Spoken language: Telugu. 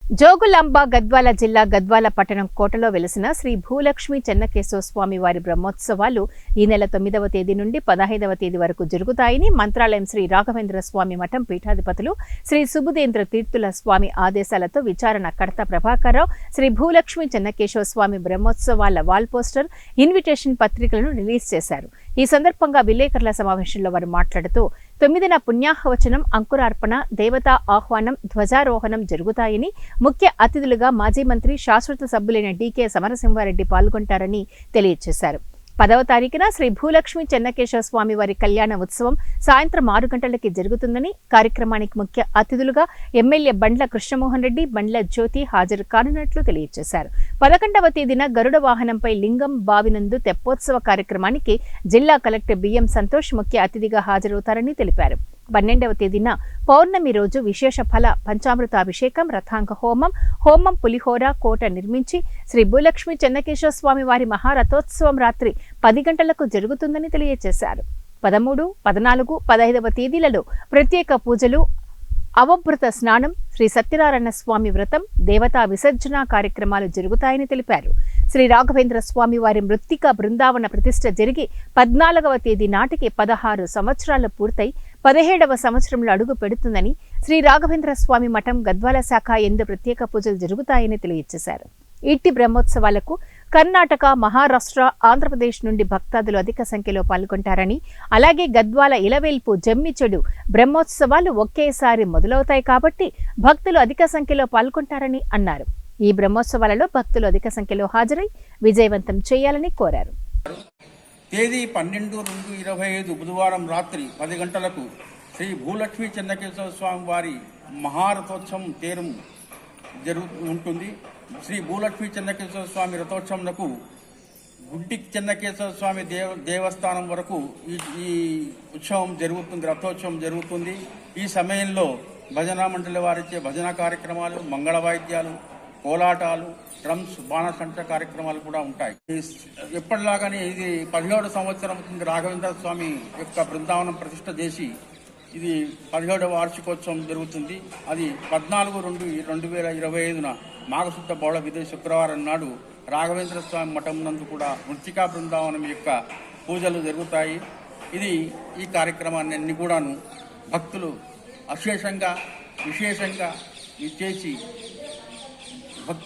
జోగులాంబ గద్వాల జిల్లా గద్వాల పట్టణం కోటలో వెలిసిన శ్రీ భూలక్ష్మి చెన్నకేశవ స్వామి వారి బ్రహ్మోత్సవాలు ఈ నెల 9వ తేదీ నుండి 15వ తేదీ వరకు జరుగుతాయని మంత్రాలయం శ్రీ రాఘవేంద్ర స్వామి మఠం పీఠాధిపతులు శ్రీ సుబుధేంద్ర తీర్థుల స్వామి ఆదేశాలతో విచారణ కర్త ప్రభాకరరావు శ్రీ భూలక్ష్మి చెన్నకేశవ స్వామి బ్రహ్మోత్సవాల వాల్ పోస్టర్ ఇన్విటేషన్ పత్రికలను రిలీజ్ చేశారు. ఈ సందర్భంగా విలేకరుల సమావేశంలో వారు మాట్లాడుతూ 9న పుణ్యాహవచనం, అంకురార్పణ, దేవతా ఆహ్వానం, ధ్వజారోహణం జరుగుతాయని, ముఖ్య అతిథులుగా మాజీ మంత్రి శాశ్వత సభ్యులైన డీకే సమరసింహారెడ్డి పాల్గొంటారని తెలియజేశారు. 10వ తారీఖున శ్రీ భూలక్ష్మి చెన్నకేశవ స్వామి వారి కళ్యాణ ఉత్సవం సాయంత్రం 6 గంటలకి జరుగుతుందని, కార్యక్రమానికి ముఖ్య అతిథులుగా ఎమ్మెల్యే బండ్ల కృష్ణమోహన్ రెడ్డి, బండ్ల జ్యోతి హాజరు కానున్నట్లు తెలియజేశారు. 11వ తేదీన గరుడ వాహనంపై లింగం బావినందు తెప్పోత్సవ కార్యక్రమానికి జిల్లా కలెక్టర్ బిఎం సంతోష్ ముఖ్య అతిథిగా హాజరవుతారని తెలిపారు. 12వ తేదీన పౌర్ణమి రోజు విశేష ఫల పంచామృతాభిషేకం, రథాంగ హోమం పులిహోర కోట నిర్మించి శ్రీ భూలక్ష్మి చెన్నకేశవ స్వామి వారి మహారథోత్సవం రాత్రి 10 గంటలకు జరుగుతుందని తెలియజేశారు. 13, 14, 15వ తేదీలలో ప్రత్యేక పూజలు, అవభృత స్నానం, శ్రీ సత్యనారాయణ స్వామి వ్రతం, దేవతా విసర్జన కార్యక్రమాలు జరుగుతాయని తెలిపారు. శ్రీ రాఘవేంద్ర స్వామి వారి మృత్తిక బృందావన ప్రతిష్ఠ జరిగి 14వ తేదీ నాటికి 16 సంవత్సరాలు పూర్తయి 17వ సంవత్సరంలో అడుగు పెడుతుందని, శ్రీ రాఘవేంద్ర స్వామి మఠం గద్వాల శాఖ ఎందు ప్రత్యేక పూజలు జరుగుతాయని తెలియజేశారు. ఇట్టి బ్రహ్మోత్సవాలకు కర్ణాటక, మహారాష్ట్ర, ఆంధ్రప్రదేశ్ నుండి భక్తాదులు అధిక సంఖ్యలో పాల్గొంటారని, అలాగే గద్వాల, ఇలవేల్పు, జమ్మిచెడు బ్రహ్మోత్సవాలు ఒకేసారి మొదలవుతాయి కాబట్టి భక్తులు అధిక సంఖ్యలో పాల్గొంటారని అన్నారు. ఈ బ్రహ్మోత్సవాలలో భక్తులు అధిక సంఖ్యలో హాజరై విజయవంతం చేయాలని కోరారు. తేదీ 12/2/25 బుధవారం రాత్రి 10 గంటలకు శ్రీ భూలక్ష్మి చెన్నకేశవ స్వామి వారి మహారథోత్సవం తేరు ఉంటుంది. శ్రీ భూలక్ష్మి చెన్నకేశవ స్వామి రథోత్సవంకు గుడ్డి చెన్నకేశవ స్వామి దేవస్థానం వరకు ఈ ఉత్సవం జరుగుతుంది, రథోత్సవం జరుగుతుంది. ఈ సమయంలో భజన మండలి వారిచే భజన కార్యక్రమాలు, మంగళ వాయిద్యాలు, కోలాటాలు, డ్రమ్స్, బాణసంచ కార్యక్రమాలు కూడా ఉంటాయి. ఎప్పటిలాగానే ఇది 17వ సంవత్సరం రాఘవేంద్ర స్వామి యొక్క బృందావనం ప్రతిష్ఠ చేసి ఇది 17వ వార్షికోత్సవం జరుగుతుంది. అది 14/2/2025 మాఘశుద్ధ బౌళ విధి శుక్రవారం నాడు రాఘవేంద్ర స్వామి మఠం నందు కూడా మృత్తికా బృందావనం యొక్క పూజలు జరుగుతాయి. ఈ కార్యక్రమాన్ని అన్ని కూడాను భక్తులు విశేషంగా చేసి